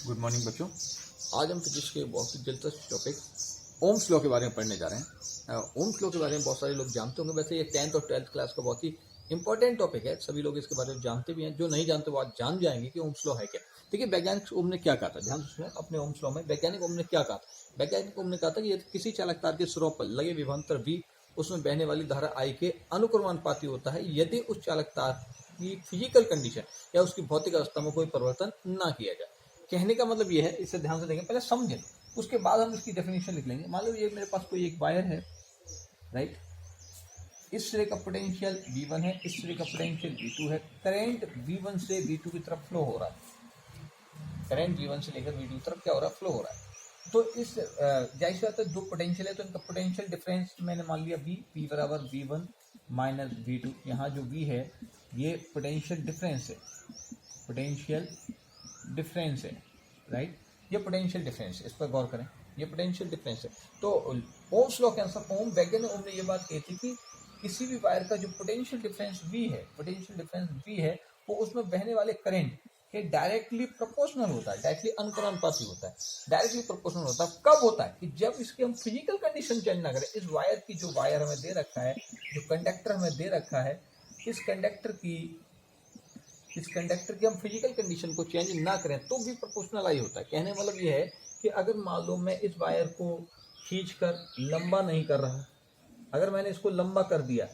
Good morning बच्चों। आज हम फिजिक्स के बहुत ही दिलचस्प टॉपिक ओम्स लॉ के बारे में पढ़ने जा रहे हैं। ओम्स लॉ के बारे में बहुत सारे लोग जानते होंगे। वैसे ये 10th और 12th क्लास का बहुत ही इंपॉर्टेंट टॉपिक है। सभी लोग इसके बारे में जानते भी हैं। जो नहीं जानते वो आज जान जाएंगे कि ओम्स लॉ है क्या। देखिए, वैज्ञानिक ओम ने क्या कहा था, ध्यान से सुनिए। अपने ओम्स लॉ में वैज्ञानिक ओम ने क्या कहा था। वैज्ञानिक ओम ने कहा था कि यदि किसी चालक तार के स्रोत पर लगे विभवांतर V उसमें बहने वाली धारा I के अनुक्रमानुपाती होता है यदि उस चालक तार की फिजिकल कंडीशन या उसकी भौतिक अवस्था में कोई परिवर्तन ना किया जाए। कहने का मतलब ये है, इसे ध्यान से देखें, पहले समझें, उसके बाद हम इसकी डेफिनेशन लिख लेंगे। मान लो ये मेरे पास कोई एक वायर है, राइट। इस सिरे का पोटेंशियल V1 है, इस सिरे का पोटेंशियल V2 है। करंट V1 से V2 की तरफ फ्लो हो रहा है। करंट V1 से लेकर V2 की तरफ क्या हो रहा है, फ्लो हो रहा है। तो इस जाहिर सी बात है, दो पोटेंशियल है तो इनका पोटेंशियल डिफरेंस मैंने मान लिया V बराबर V1 माइनस V2। यहाँ जो V है ये पोटेंशियल डिफरेंस है, पोटेंशियल डिफरेंस है, राइट। ये पोटेंशियल डिफरेंस है, इस पर गौर करें, ये पोटेंशियल डिफरेंस है। तो ओम्स लॉ के अनुसार वैज्ञानिक ओम ने ये बात कही थी कि किसी भी वायर का जो पोटेंशियल डिफरेंस V है, पोटेंशियल डिफरेंस V है, वो उसमें बहने वाले करंट के डायरेक्टली प्रोपोर्शनल होता है, डायरेक्टली अनुक्रमानुपाती होता है। डायरेक्टली प्रोपोर्शनल होता है कब होता है कि जब इसकी हम फिजिकल कंडीशन चेंज ना करें। इस वायर की जो वायर हमें दे रखा है, जो कंडक्टर हमें दे रखा है, इस कंडक्टर की हम फिजिकल कंडीशन को चेंज ना करें तो भी प्रोपोर्शनल आई होता है। कहने मतलब ये है कि अगर मान लो मैं इस वायर को खींचकर लंबा नहीं कर रहा, अगर मैंने इसको लंबा कर दिया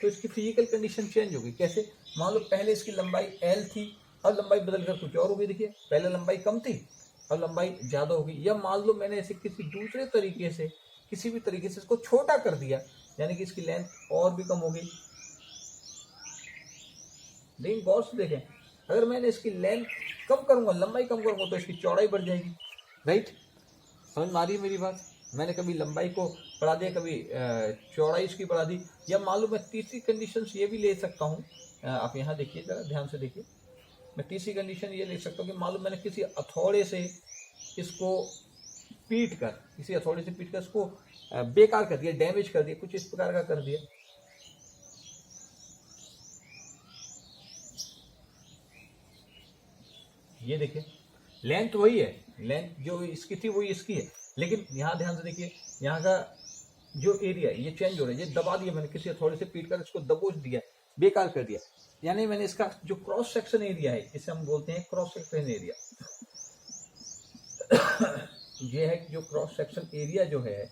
तो इसकी फिजिकल कंडीशन चेंज होगी। कैसे? मान लो पहले इसकी लंबाई L थी, अब लंबाई बदलकर कुछ और हो गई। देखिए, पहले लंबाई कम थी, अब लंबाई ज्यादा होगी। या मान लो मैंने इसे किसी दूसरे तरीके से, किसी भी तरीके से इसको छोटा कर दिया, यानी कि इसकी लेंथ और भी कम हो गई। लेकिन गौर से देखें, अगर मैंने इसकी लेंथ कम करूंगा, लंबाई कम करूंगा, तो इसकी चौड़ाई बढ़ जाएगी, राइट। समझ में आ रही है मेरी बात? मैंने कभी लंबाई को बढ़ा दिया, कभी चौड़ाई इसकी बढ़ा दी। या मान लो मैं तीसरी कंडीशन ये भी ले सकता हूँ। आप यहाँ देखिए, जरा ध्यान से देखिए। मैं तीसरी कंडीशन ये ले सकता हूँ कि मान लो मैंने किसी हथौड़े से इसको पीट कर, किसी हथौड़े से पीट कर इसको बेकार कर दिया, डैमेज कर दिया, कुछ इस प्रकार का कर दिया। ये देखिए, लेंथ वही है, लेंथ जो इसकी थी वही इसकी है, लेकिन यहाँ ध्यान से देखिए, यहाँ का जो एरिया ये चेंज हो रहा है। ये दबा दिया मैंने, किसी थोड़े से पीट कर इसको दबोच दिया, बेकार कर दिया। यानी मैंने इसका जो क्रॉस सेक्शन एरिया है, इसे हम बोलते हैं क्रॉस सेक्शन एरिया। ये है जो क्रॉस सेक्शन एरिया जो है,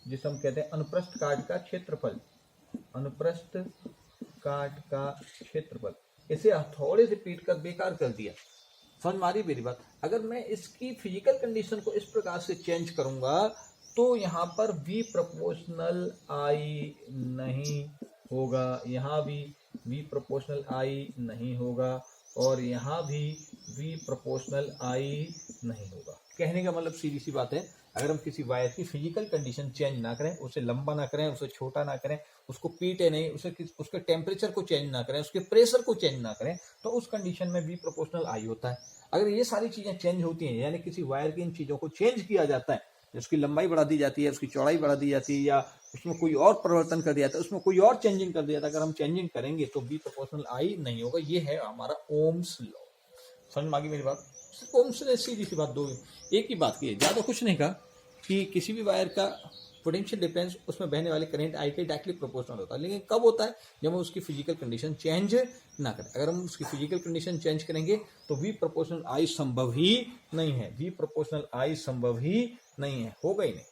जिसे हम कहते हैं अनुप्रस्थ काट का क्षेत्रफल, अनुप्रस्थ काट का क्षेत्रफल, इसे हथौड़े से पीट कर बेकार कर दिया। समझ में आ रही मेरी बात? अगर मैं इसकी फिजिकल कंडीशन को इस प्रकार से चेंज करूंगा तो यहाँ पर V प्रोपोर्शनल I नहीं होगा, यहाँ भी V प्रोपोर्शनल I नहीं होगा, और यहाँ भी V प्रोपोर्शनल I नहीं होगा। कहने का मतलब सीधी सी बात है, अगर हम किसी वायर की फिजिकल कंडीशन चेंज ना करें, उसे लंबा ना करें, उसे छोटा ना करें, उसको पीटे नहीं, उसके टेम्परेचर को चेंज ना करें, उसके प्रेशर को चेंज ना करें, तो उस कंडीशन में V प्रोपोर्शनल I होता है। अगर ये सारी चीजें चेंज होती हैं, यानी किसी वायर की इन चीजों को चेंज किया जाता है, उसकी लंबाई बढ़ा दी जाती है, उसकी चौड़ाई बढ़ा दी जाती है, या उसमें कोई और परिवर्तन कर दिया जाता है, उसमें कोई और चेंजिंग कर दिया जाता है, अगर हम चेंजिंग करेंगे तो V प्रोपोर्शनल I नहीं होगा। ये है हमारा ओम्स लॉ। समझ में आ गई मेरी बात? ओम्स ने सीधी सी बात, दो एक ही बात की है, ज्यादा कुछ नहीं कहा, कि किसी भी वायर का पोटेंशियल डिफरेंस उसमें बहने वाले करंट I के डायरेक्टली प्रोपोर्शनल होता है। लेकिन कब होता है? जब हम उसकी फिजिकल कंडीशन चेंज ना करें। अगर हम उसकी फिजिकल कंडीशन चेंज करेंगे तो V प्रोपोर्शनल I संभव ही नहीं है, V प्रोपोर्शनल I संभव ही नहीं है, होगा ही नहीं।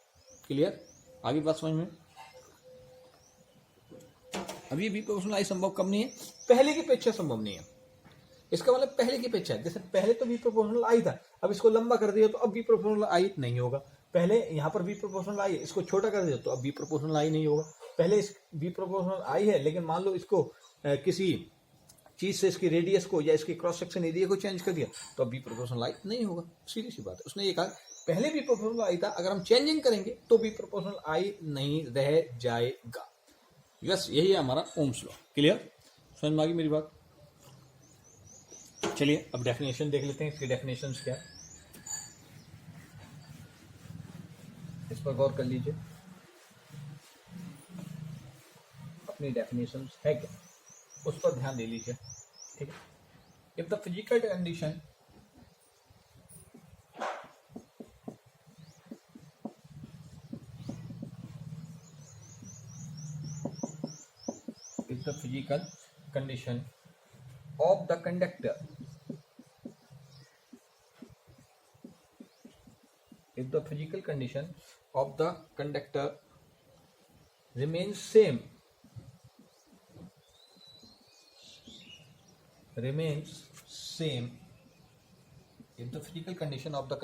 क्लियर? आगे बात समझ में? अभी V प्रोपोर्शनल I संभव कब नहीं है? पहले की अपेक्षा संभव नहीं है। इसका मतलब पहले की अपेक्षा, जैसे पहले तो V प्रोपोर्शनल I था, अब इसको लंबा कर दिया तो अब V प्रोपोर्शनल I नहीं होगा। पहले यहाँ पर V प्रोपोर्शनल I है, इसको छोटा कर दिया तो अब V प्रोपोर्शनल I नहीं होगा। पहले इस V प्रोपोर्शनल I है, लेकिन मान लो इसको किसी चीज से इसकी रेडियस को या इसकी क्रॉस सेक्शन एरिया को चेंज कर दिया तो अब V प्रोपोर्शनल I नहीं होगा। सीधी सी बात है। उसने ये कहा पहले V प्रोपोर्शनल I था, अगर हम चेंजिंग करेंगे तो V प्रोपोर्शनल I नहीं रह जाएगा। बस यही है हमारा ओम्स लॉ। क्लियर? समझ में आ गई मेरी बात? चलिए अब डेफिनेशन देख लेते हैं, इसकी डेफिनेशन क्या है, इस पर गौर कर लीजिए। अपनी डेफिनेशन है क्या, उस पर ध्यान दे लीजिए। ठीक है? If the physical condition physical condition of the conductor, if the physical condition of the conductor remains same, if the physical condition of the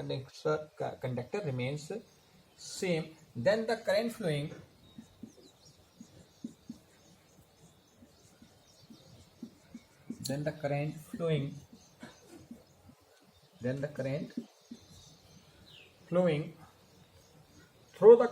conductor remains same, then the current flowing through the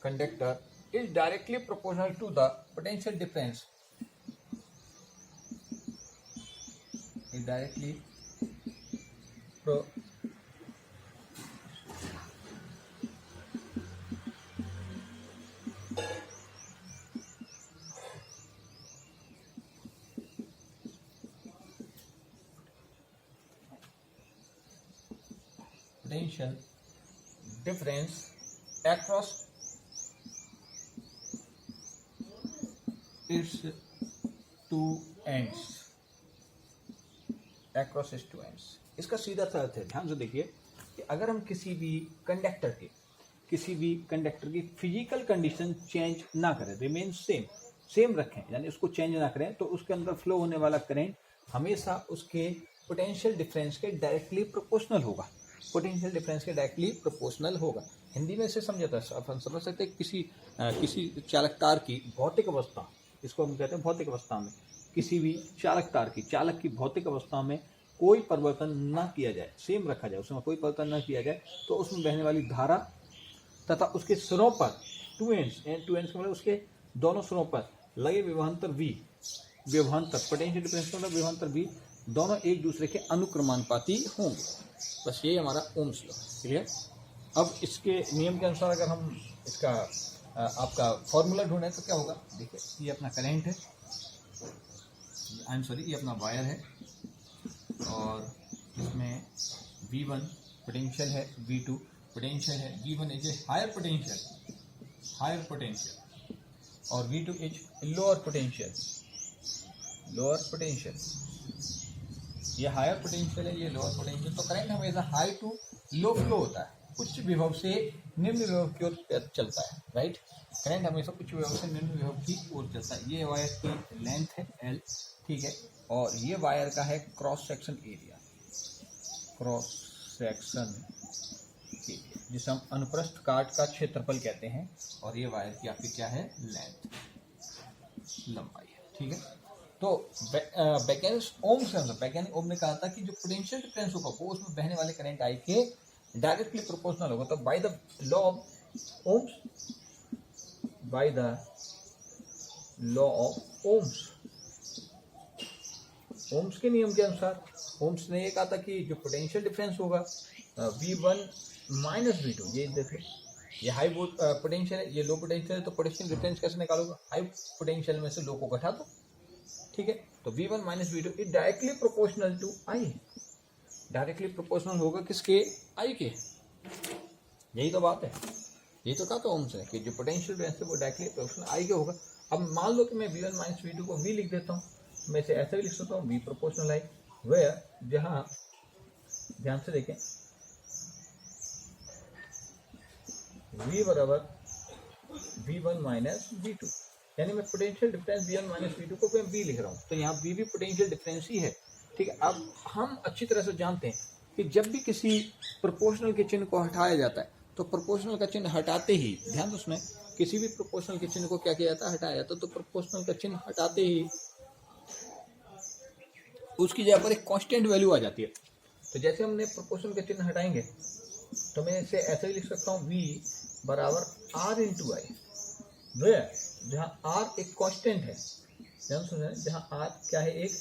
conductor is directly proportional to the potential difference potential difference across its two ends, इसका सीधा सा अर्थ है, ध्यान से देखिए कि अगर हम किसी भी कंडक्टर की फिजिकल कंडीशन चेंज ना करें, रिमेन सेम रखें, यानी उसको चेंज ना करें, तो उसके अंदर फ्लो होने वाला करंट हमेशा उसके पोटेंशियल डिफरेंस के डायरेक्टली प्रोपोर्शनल होगा। हिंदी में इसे समझा था, अपन समझ सकते हैं किसी चालक तार की भौतिक अवस्था, इसको हम कहते हैं भौतिक अवस्था में, किसी भी चालक की भौतिक अवस्था में कोई परिवर्तन ना किया जाए, सेम रखा जाए, उसमें कोई परिवर्तन ना किया जाए, तो उसमें बहने वाली धारा तथा उसके सिरों पर टू एंड्स मतलब उसके दोनों सिरों पर लगे विभवांतर पोटेंशियल डिफरेंस मतलब विभवांतर V दोनों एक दूसरे के अनुक्रमानुपाती होंगे। बस ये हमारा ओम्स लॉ, क्लियर। अब इसके नियम के अनुसार अगर हम इसका आपका फॉर्मूला ढूंढें तो क्या होगा, देखिए ये अपना करंट है, ये अपना वायर है, और इसमें V1 पोटेंशियल है, V2 पोटेंशियल है, V1 is a higher potential और V2 इज लोअर पोटेंशियल। ये हायर पोटेंशियल है, ये लोअर पोटेंशियल। तो करंट हमेशा हाई टू लो फ्लो होता है, उच्च विभव से निम्न विभव की ओर चलता है, राइट। करंट हमेशा उच्च विभव से निम्न विभव की ओर चलता है। ये वायर की लेंथ है L, ठीक है, और ये वायर का है क्रॉस सेक्शन एरिया, जिसे हम अनुप्रस्थ काट का क्षेत्रफल कहते हैं, और ये वायर की आपकी क्या है, लेंथ, लंबाई है, ठीक है। तो वैज्ञानिक ओम ने कहा था कि जो पोटेंशियल डिफरेंस होगा वो उसमें बहने वाले करंट आई के डायरेक्टली प्रोपोर्शनल होगा। तो by the law of Ohm's के नियम के अनुसार ओम्स ने ये कहा था कि जो पोटेंशियल डिफरेंस होगा V1 माइनस V2, ये देखिए ये हाई पोटेंशियल है, ये लो पोटेंशियल है, तो पोटेंशियल डिफरेंस कैसे निकालोगे, हाई पोटेंशियल में से लो को घटा दो, ठीक है। तो V1 minus V2 is directly proportional to I, directly proportional होगा किसके, I के। यही तो बात है, यही तो कहा था ओम्स ने कि जो पोटेंशियल डिफरेंस है वो डायरेक्टली प्रोपोर्शनल I के होगा। अब मान लो कि मैं V1 माइनस V2 को V लिख देता हूँ, मैं इसे ऐसे भी लिख सकता हूँ V प्रोपोर्शनल I, वेयर जहाँ ध्यान से देखें V बराबर V1 माइनस V2, यानी मैं potential difference V1 minus V2 को मैं V लिख रहा हूँ, तो यहाँ V भी पोटेंशियल डिफरेंस ही है, ठीक है। अब हम अच्छी तरह से जानते हैं कि जब भी किसी प्रोपोर्शनल के चिन्ह को हटाया जाता है, तो प्रोपोर्शनल का चिन्ह हटाते ही, ध्यान दो उसमें किसी भी प्रोपोर्शनल के चिन्ह को क्या किया जाता है, हटाया जाता है। तो प्रोपोर्शनल का चिन्ह हटाते ही उसकी जगह पर एक कांस्टेंट वैल्यू आ जाती है। तो जैसे हमने प्रोपोर्शनल के चिन्ह हटाएंगे तो मैं इसे ऐसे ही लिख सकता हूँ V बराबर R इंटू आई, वेयर जहाँ R एक कांस्टेंट है, ध्यान सुनिए, जहाँ R क्या है, एक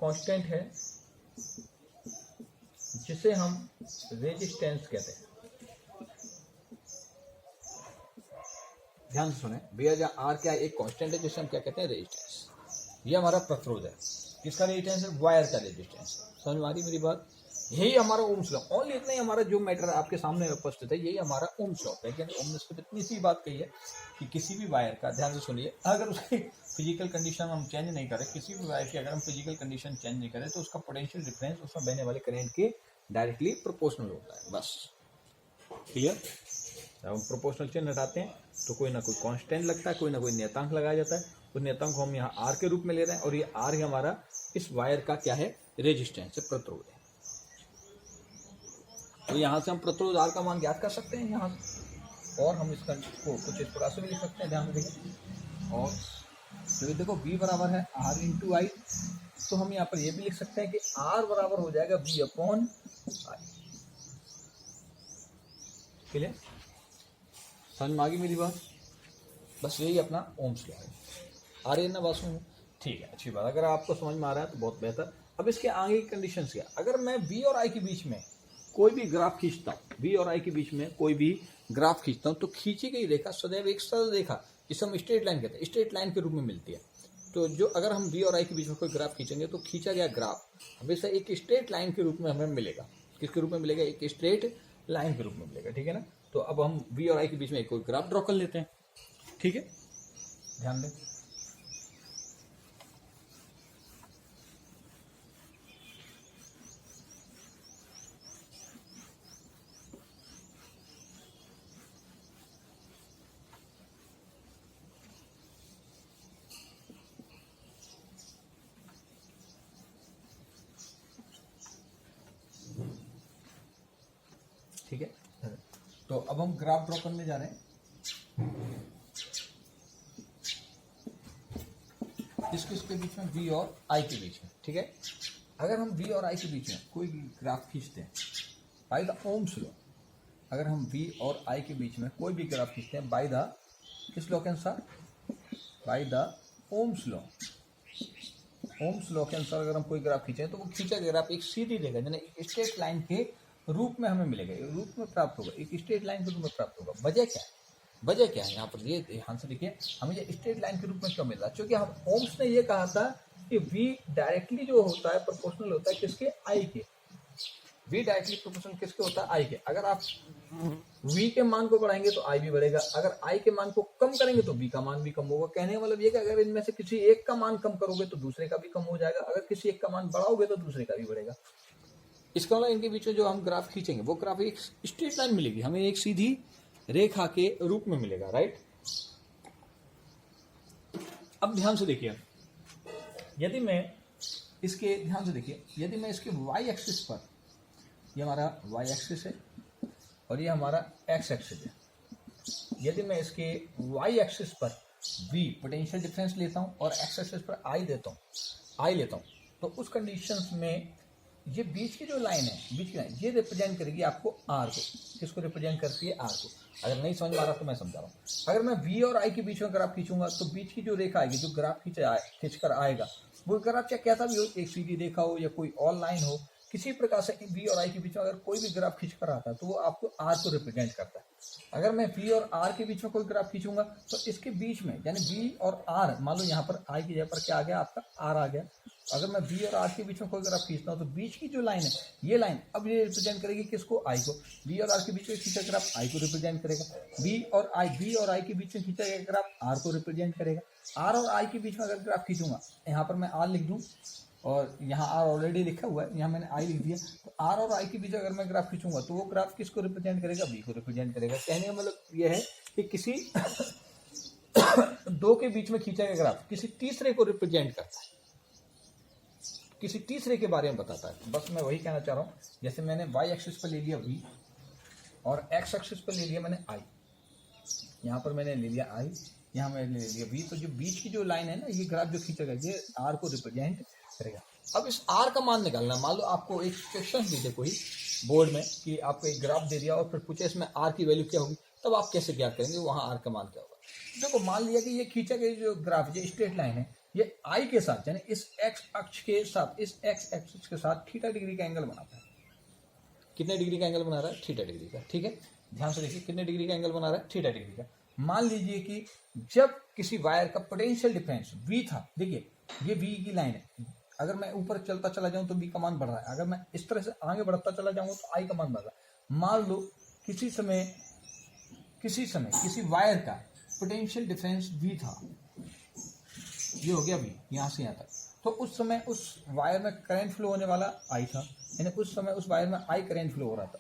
कांस्टेंट है जिसे हम रेजिस्टेंस कहते हैं। ध्यान से सुने भैया, जहाँ R क्या है, एक कांस्टेंट है जिसे हम क्या कहते हैं, रेजिस्टेंस। ये हमारा प्रतिरोध है, किसका रेजिस्टेंस है, वायर का रेजिस्टेंस। समझ में आ रही मेरी बात। यही हमारा ओम्स लॉ, ओनली इतना ही हमारा जो मैटर आपके सामने उपस्थित है यही हमारा ओम्स लॉ है। ओम्स पे इतनी सी बात कही है कि किसी भी वायर का, ध्यान से सुनिए, अगर उसकी फिजिकल कंडीशन हम चेंज नहीं करें, किसी भी वायर की अगर हम फिजिकल कंडीशन चेंज नहीं करें तो उसका पोटेंशियल डिफरेंस उसमें बहने वाले करंट के डायरेक्टली प्रोपोर्शनल होता है। बस क्लियर। जब हम प्रोपोर्शनल चिन्ह हटाते हैं तो कोई ना कोई कांस्टेंट लगता है, कोई ना कोई नियतांक लगाया जाता है। उस नियतांक को हम यहाँ आर के रूप में ले रहे हैं और ये आर ही हमारा इस वायर का क्या है, रेजिस्टेंस है, प्रतिरोध है। तो यहाँ से हम प्रतिरोध आर का मान ज्ञात कर सकते हैं यहाँ से, और हम इसका को कुछ इस प्रकार से भी लिख सकते हैं, ध्यान से देखिए। और तो देखो V बराबर है R इंटू आई, तो हम यहाँ पर ये भी लिख सकते हैं कि R बराबर हो जाएगा V अपॉन आई। क्लियर, समझ में आ गई मेरी बात। बस यही अपना ओम्स लॉ है। आ रही है ना बात सुन, ठीक है, अच्छी बात। अगर आपको समझ में आ रहा है तो बहुत बेहतर। अब इसके आगे की कंडीशन क्या, अगर मैं V और I के बीच में कोई भी ग्राफ खींचता हूँ, V और I के बीच में कोई भी ग्राफ खींचता हूँ, तो खींची गई रेखा सदैव एक सरल रेखा, जिसे हम स्ट्रेट लाइन कहते हैं, स्ट्रेट लाइन के रूप में मिलती है। तो जो अगर हम V और I के बीच में कोई ग्राफ खींचेंगे तो खींचा गया ग्राफ हमेशा एक स्ट्रेट लाइन के रूप में हमें मिलेगा। किसके रूप में मिलेगा, एक स्ट्रेट लाइन के रूप में मिलेगा, ठीक है ना। तो अब हम V और I के बीच में कोई ग्राफ ड्रॉ कर लेते हैं, ठीक है, ध्यान दें। ठीक है, तो अब हम ग्राफ ड्रॉ करने जा रहे हैं किसके बीच में, V और I के बीच में, ठीक है। अगर हम V और I के बीच में कोई ग्राफ खींचते हैं बाय द ओम्स लॉ, अगर हम V और I के बीच में कोई भी ग्राफ खींचते हैं बाय द किस लॉ के अनुसार, by the Ohm's law, Ohm's law के अनुसार अगर हम कोई ग्राफ खींचे तो वो खींचा गया ग्राफ एक सीधी रेखा यानी एक स्ट्रेट लाइन के रूप में हमें मिलेगा, रूप में प्राप्त होगा, एक स्ट्रेट लाइन के रूप में प्राप्त होगा। वजह क्या है, वजह क्या है यहाँ पर, ये ध्यान से देखिए, हमें ये स्ट्रेट लाइन के रूप में क्यों मिल रहा है, क्योंकि हम ओम्स ने ये कहा था कि V डायरेक्टली जो होता है प्रोपोर्शनल होता है किसके, I के। V डायरेक्टली प्रोपोर्शनल किसके होता है, I के। अगर आप V के मान को बढ़ाएंगे तो I भी बढ़ेगा, अगर I के मान को कम करेंगे तो V का मान भी कम होगा। कहने का मतलब ये कि अगर इनमें से किसी एक का मान कम करोगे तो दूसरे का भी कम हो जाएगा, अगर किसी एक का मान बढ़ाओगे तो दूसरे का भी बढ़ेगा। इसका मतलब इनके बीच में जो हम ग्राफ खींचेंगे वो ग्राफ एक स्ट्रेट लाइन मिलेगी हमें, एक सीधी रेखा के रूप में मिलेगा, राइट। अब ध्यान से देखिए, यदि मैं इसके, ध्यान से देखिए, यदि मैं इसके y एक्सिस पर, ये हमारा y एक्सिस है और ये हमारा x एक्सिस है, यदि मैं इसके y एक्सिस पर v पोटेंशियल डिफरेंस लेता हूं और x एक्सिस पर I लेता हूं, तो उस कंडीशंस में ये बीच की जो लाइन है, बीच की लाइन ये रिप्रेजेंट करेगी आपको R को। किसको रिप्रेजेंट करती है, R को। अगर नहीं समझ में आ रहा तो मैं समझा रहा हूँ। अगर मैं V और I के बीच में ग्राफ खींचूंगा तो बीच की जो रेखा आएगी, जो ग्राफ खींच कर आएगा, वो ग्राफ चाहे कैसा भी हो, एक सीधी रेखा हो या कोई और लाइन हो, किसी प्रकार से V और I के बीच में अगर कोई भी ग्राफ खींच कर आता है तो वो आपको R को रिप्रेजेंट करता है। अगर मैं V और R के बीच में कोई ग्राफ खींचूंगा तो इसके बीच में यानी V और R, मान लो यहाँ पर I की जगह पर क्या आ गया, आपका R आ गया। अगर मैं V और R के बीच में कोई ग्राफ खींचता हूँ तो बीच की जो लाइन है, ये लाइन अब ये रिप्रेजेंट करेगी किसको, I को। V और R के बीच में खींचा ग्राफ I को रिप्रेजेंट करेगा। V और I के बीच में खींचा गया ग्राफ R को रिप्रेजेंट करेगा। R और I के बीच में अगर ग्राफ खींचूंगा, यहाँ पर मैं R लिख दूँ और यहाँ R ऑलरेडी लिखा हुआ है, यहाँ मैंने I लिख दिया, तो R और I के बीच अगर मैं ग्राफ खींचूंगा तो वो ग्राफ किसको रिप्रेजेंट करेगा, V को रिप्रेजेंट करेगा। कहने का मतलब यह है कि किसी दो के बीच में खींचा गया ग्राफ किसी तीसरे को रिप्रेजेंट करता है, किसी तीसरे के बारे में बताता है। बस मैं वही कहना चाह रहा हूँ। जैसे मैंने y एक्सिस पर ले लिया V और x एक्सिस पर ले लिया मैंने I, यहाँ पर मैंने ले लिया I, यहाँ मैंने ले लिया V, तो जो बीच की जो लाइन है ना, ये ग्राफ जो खींचेगा ये R को रिप्रेजेंट करेगा। अब इस R का मान निकालना, मान लो आपको एक क्वेश्चन दी थी कोई बोर्ड में कि आपको एक ग्राफ दे दिया और फिर पूछे इसमें R की वैल्यू क्या होगी, तब आप कैसे ज्ञात करेंगे वहाँ R का मान क्या होगा। देखो मान लिया कि ये खींचा गया जो ग्राफ, ये स्ट्रेट लाइन है, ये I के साथ यानी इस x अक्ष के साथ, इस x एक्सिस के साथ थीटा डिग्री का एंगल बनाता है। कितने डिग्री का एंगल बना रहा है, थीटा डिग्री का, ठीक है। ध्यान से देखिए, कितने डिग्री का एंगल बना रहा है, थीटा डिग्री का। मान लीजिए कि जब किसी वायर का पोटेंशियल डिफरेंस V था, देखिए ये V की लाइन है, अगर मैं ऊपर चलता चला जाऊं तो V का मान बढ़ रहा है, अगर मैं इस तरह से आगे बढ़ता चला जाऊंगा तो I का मान बढ़ रहा है। मान लो किसी समय किसी वायर का पोटेंशियल डिफरेंस V था, ये हो गया V यहाँ से यहाँ तक, तो उस समय उस वायर में करंट फ्लो होने वाला I था, यानी उस समय उस वायर में I करंट फ्लो हो रहा था।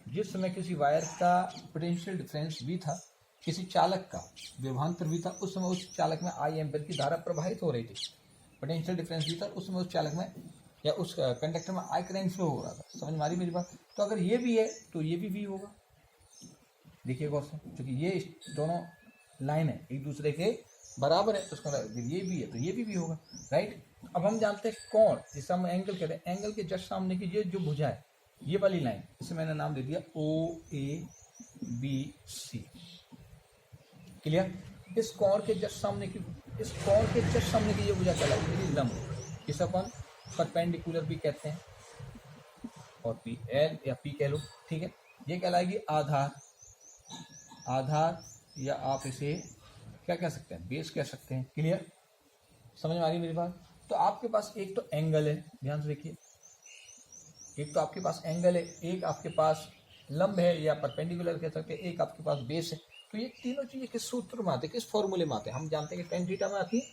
जिस समय किसी वायर का पोटेंशियल डिफरेंस V था, किसी चालक का विभवांतर V था, उस समय उस चालक में I एम्पीयर की धारा प्रवाहित हो रही थी। पोटेंशियल डिफरेंस V था, उस समय उस चालक में या उस कंडक्टर में I करंट फ्लो हो रहा था। समझ में आ रही मेरी बात? तो अगर ये भी है तो ये भी V होगा। देखिए गौर से, क्योंकि ये दोनों लाइन है एक दूसरे के बराबर है, तो उसका ये भी है तो ये भी होगा, राइट। अब हम जानते हैं कोण, जिसे हम एंगल कहते हैं, एंगल के जस्ट सामने की ये जो भुजा है, ये वाली लाइन, इसे मैंने नाम दे दिया OABC। क्लियर? इस कोण के जस्ट सामने की ये भुजा कहलाएगी लंब, इसे अपन परपेंडिकुलर भी कहते हैं और PL या P कह लो, ठीक है। ये कहलाएगी आधार या आप इसे क्या कह सकते हैं, बेस कह सकते हैं। क्लियर? समझ में आ रही मेरी बात? तो आपके पास एक तो एंगल है, ध्यान से देखिए, एक तो आपके पास एंगल है, एक आपके पास लंब है या परपेंडिकुलर कह सकते हैं, एक आपके पास बेस है। तो ये तीनों चीजें किस सूत्र में आते हैं, किस फॉर्मूले में आते हैं? हम जानते हैं कि टेन थीटा में आती है,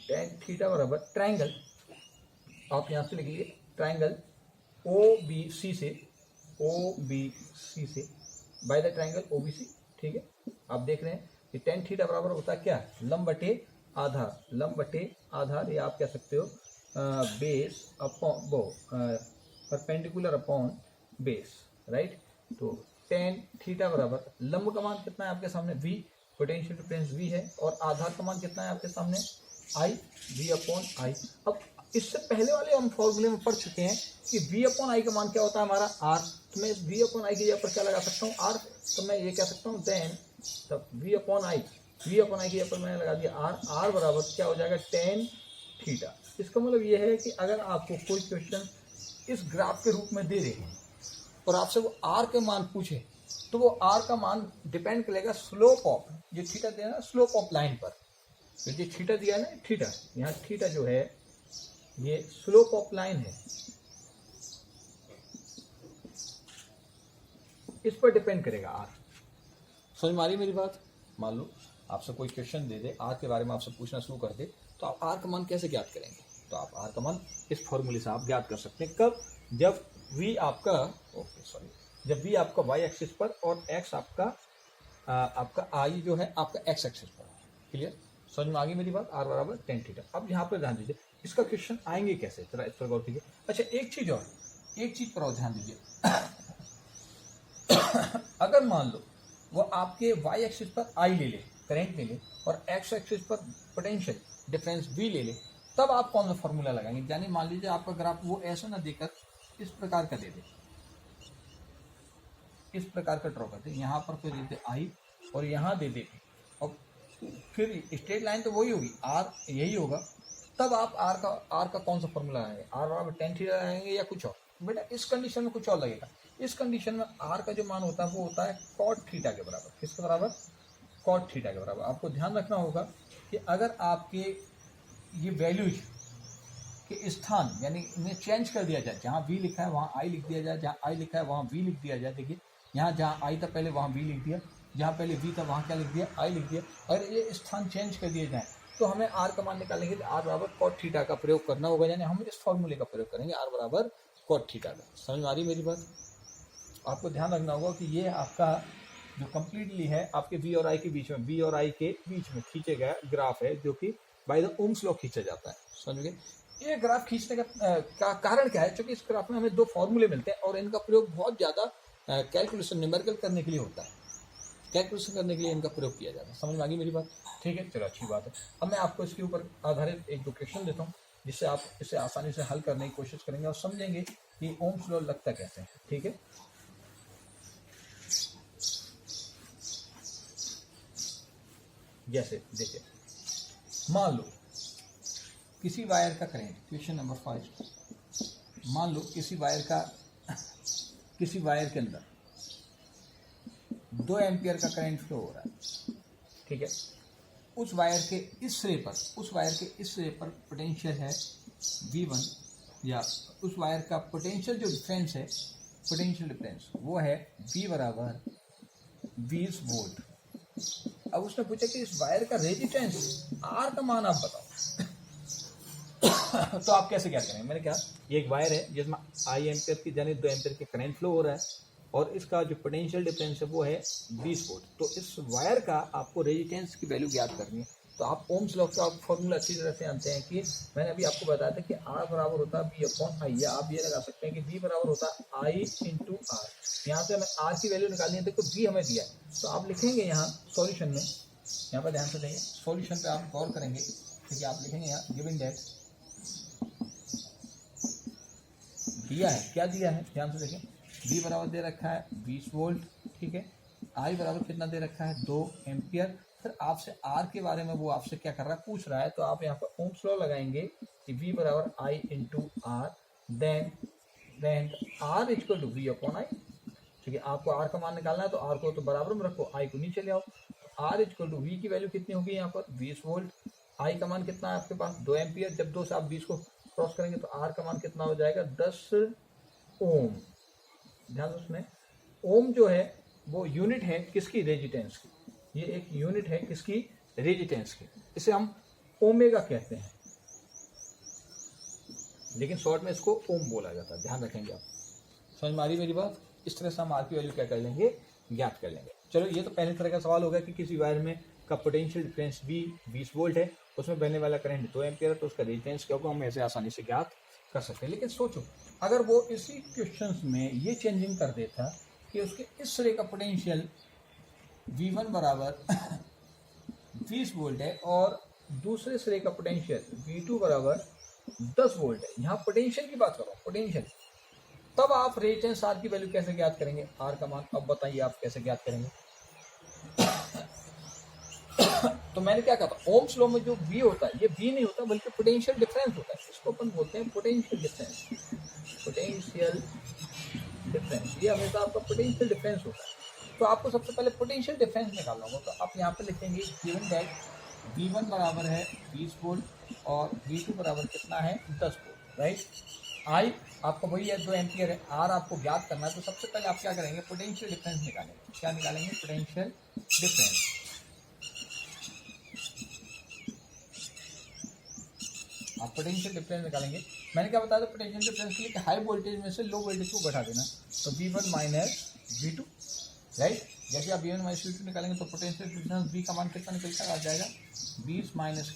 टेन थीटा बराबर ट्राइंगल, आप यहाँ से लिखिए ट्राइंगल OBC से बाय द ट्राइंगल OBC, ठीक है। आप देख रहे हैं कि टेन थीटा बराबर होता है क्या, लंब बटे आधार, या आप कह सकते हो बेस अपॉन वो परपेंडिकुलर अपॉन बेस, राइट। तो टेन थीटा बराबर लंब का मान कितना है आपके सामने V, पोटेंशियल डिफरेंस V है, और आधार का मान कितना है आपके सामने I, V अपॉन I। अब इससे पहले वाले हम फॉर्मूले में पढ़ चुके हैं कि V अपॉन I का मान क्या होता है हमारा R, तो मैं इस V अपॉन I की जगह पर क्या लगा सकता हूँ R, तो मैं ये कह सकता हूँ देन तब V अपॉन I की जगह पर मैंने लगा दिया R बराबर क्या हो जाएगा टेन थीटा। इसका मतलब ये है कि अगर आपको कोई क्वेश्चन इस ग्राफ के रूप में दे रहे हैं और आपसे वो R के मान पूछे, तो वो R का मान डिपेंड करेगा स्लोप ऑफ, जो थीटा दिया ना स्लोप ऑफ लाइन पर, तो जो थीटा दिया ना थीटा, यहाँ थीटा जो है ये स्लोप ऑफ लाइन है, इस पर डिपेंड करेगा R। समझ में आ रही मेरी बात? मान लो आपसे कोई क्वेश्चन दे दे, R के बारे में आपसे पूछना शुरू कर दे, तो आप R का मान कैसे ज्ञात करेंगे? तो आप R का मान इस फॉर्मूले से आप ज्ञात कर सकते हैं। कब? जब V आपका जब V आपका y एक्सिस पर और x आपका I जो है आपका x एक्सिस पर। क्लियर? समझ में आ गई मेरी बात? R बराबर टेन थीटा। अब यहाँ पर ध्यान दीजिए, इसका क्वेश्चन आएंगे कैसे, जरा इस पर गौर कीजिए। अच्छा एक चीज पर और ध्यान दीजिए अगर मान लो वो आपके y एक्सिस पर I ले ले, करंट ले ले, और x एक्सिस पर पोटेंशियल डिफरेंस V ले ले, तब आप कौन सा फॉर्मूला लगाएंगे? यानी मान लीजिए आपका ग्राफ वो ऐसा ना देकर इस प्रकार का दे दे, इस प्रकार का ड्रॉ कर दे, यहाँ पर फिर दे दे I और यहाँ दे दे, और फिर स्ट्रेट लाइन तो वही होगी, R यही होगा, तब आप R का कौन सा फॉर्मूला लगाएंगे? R बराबर टेन थीटा लगाएंगे या कुछ और? बेटा इस कंडीशन में कुछ और लगेगा। इस कंडीशन में R का जो मान होता है वो होता है कॉट थीटा के बराबर। किसके बराबर? कॉट थीटा के बराबर। आपको ध्यान रखना होगा कि अगर आपके ये वैल्यूज के स्थान यानी इन्हें चेंज कर दिया जाए, जहाँ V लिखा है वहाँ I लिख दिया जाए, जहाँ I लिखा है वहाँ V लिख दिया जाए। देखिए यहाँ जहाँ I था पहले वहाँ V लिख दिया, जहाँ पहले V था वहाँ क्या लिख दिया, I लिख दिया। और ये स्थान चेंज कर दिए जाए तो हमें R का मान निकालने के लिए R बराबर कॉट थीटा का प्रयोग करना होगा, यानी हम इस फॉर्मूले का प्रयोग करेंगे R बराबर कॉट थीटा का। समझ में आ रही मेरी बात? आपको ध्यान रखना होगा कि ये आपका जो कम्प्लीटली है आपके V और I के बीच में, V और I के बीच में खींचे गया ग्राफ है, जो कि बाय द ओम्स लॉ खींचा जाता है। समझ गए? ये ग्राफ खींचने का कारण क्या है? क्योंकि इस ग्राफ में हमें दो फॉर्मूले मिलते हैं और इनका प्रयोग बहुत ज़्यादा कैलकुलेशन न्यूमेरिकल करने के लिए होता है, कैलकुलेशन करने के लिए इनका प्रयोग किया जाता है। समझ में आ गई मेरी बात? ठीक है, चलो अच्छी बात है। अब मैं आपको इसके ऊपर आधारित एक दो क्वेश्चन देता हूँ, जिससे आप इसे आसानी से हल करने की कोशिश करेंगे और समझेंगे कि ओम्स लॉ लगता कैसे है। ठीक है, जैसे देखिए, मान लो किसी वायर का करंट, क्वेश्चन नंबर 5, मान लो किसी वायर के अंदर 2 एम्पियर का करंट फ्लो हो रहा है। ठीक है, उस वायर के इस सिरे पर पोटेंशियल है V1, या उस वायर का पोटेंशियल जो डिफरेंस है, पोटेंशियल डिफरेंस वो है V बराबर 20 वोल्ट। अब उसने पूछा कि इस वायर का रेजिस्टेंस R का मान आप बताओ। तो आप कैसे क्या करेंगे? मैंने कहा ये एक वायर है जिसमें I एम्पियर की यानी 2 एम्पियर के करंट फ्लो हो रहा है और इसका जो पोटेंशियल डिफरेंस है वो है 20 वोल्ट। तो इस वायर का आपको रेजिस्टेंस की वैल्यू ज्ञात करनी है। तो आप ओम्स लॉ का आप फॉर्मूला अच्छी तरह से जानते हैं कि मैंने अभी आपको बताया था कि R बराबर होता है V/I, या आप ये लगा सकते हैं कि V बराबर होता है I × R। यहाँ से हमें R की वैल्यू निकालनी है, देखो V हमें दिया है, तो आप लिखेंगे यहाँ सॉल्यूशन में, यहाँ पर ध्यान से देंगे, सॉल्यूशन पे आप गौर करेंगे, ठीक है। आप लिखेंगे यहाँ गिवन दैट दिया है, क्या दिया है ध्यान से देखें, V बराबर दे रखा है 20 वोल्ट, ठीक है। I बराबर कितना दे रखा है 2 एम्पियर। फिर आपसे R के बारे में वो आपसे क्या कर रहा है, पूछ रहा है। तो आप यहाँ पर ओम्स लॉ लगाएंगे कि V बराबर I × R, then R = V/I, ठीक है। आपको R का मान निकालना है तो R को तो बराबर में रखो, I को नीचे ले आओ। R = V की वैल्यू कितनी होगी यहाँ पर 20 वोल्ट, I का मान कितना है आपके पास 2 एम्पियर। जब 2 से आप 20 को क्रॉस करेंगे तो R का मान कितना हो जाएगा 10 ओम। ध्यान उसमें ओम जो है वो यूनिट है किसकी, रेजिस्टेंस की। ये एक यूनिट है किसकी, रेजिस्टेंस की। इसे हम ओमेगा कहते हैं, लेकिन शॉर्ट में इसको ओम बोला जाता है, ध्यान रखेंगे आप। समझ में आ रही मेरी बात? इस तरह से हम आर की वैल्यू क्या कर लेंगे, ज्ञात कर लेंगे। चलो ये तो पहले तरह का सवाल होगा कि किसी वायर में का पोटेंशियल डिफरेंस V 20 वोल्ट है, उसमें बहने वाला करंट 2 एम्पियर है, तो उसका रेजिस्टेंस क्या होगा हम ऐसे आसानी से ज्ञात कर सकते हैं। लेकिन सोचो अगर वो इसी क्वेश्चन में ये चेंजिंग कर देता कि उसके इस सिरे का पोटेंशियल V1 बराबर 20 वोल्ट है और दूसरे सिरे का पोटेंशियल V2 बराबर 10 वोल्ट है। यहाँ पोटेंशियल की बात करो, पोटेंशियल, तब आप रेजिस्टेंस R की वैल्यू कैसे ज्ञात करेंगे, R का मान। अब बताइए आप कैसे ज्ञात करेंगे। तो मैंने क्या कहा था, ओम्स लॉ में जो V होता है ये V नहीं होता बल्कि पोटेंशियल डिफरेंस होता है। इसको अपन बोलते हैं पोटेंशियल डिफरेंस, पोटेंशियल डिफरेंस। ये हमेशा आपका पोटेंशियल डिफरेंस होता है। तो आपको सबसे पहले पोटेंशियल डिफरेंस निकालना होगा। तो आप यहाँ पे लिखेंगे गिवन दैट V1 बराबर है 20 वोल्ट और V2 बराबर कितना है 10 वोल्ट, राइट। I आपका वही है 2 एम्पियर है, R आपको ज्ञात करना है। तो सबसे पहले आप क्या करेंगे, पोटेंशियल डिफरेंस निकालेंगे। क्या निकालेंगे, पोटेंशियल डिफरेंस। आप पोटेंशियल डिफरेंस निकालेंगे। मैंने क्या बताया था पोटेंशियल डिफरेंस के लिए कि हाई वोल्टेज में से लो वोल्टेज को घटा देना, तो V1 - V2, राइट। जैसे आप V1 - V2 निकालेंगे तो पोटेंशियल डिफरेंस V का मान कितना निकल कर आ जाएगा 20 - 10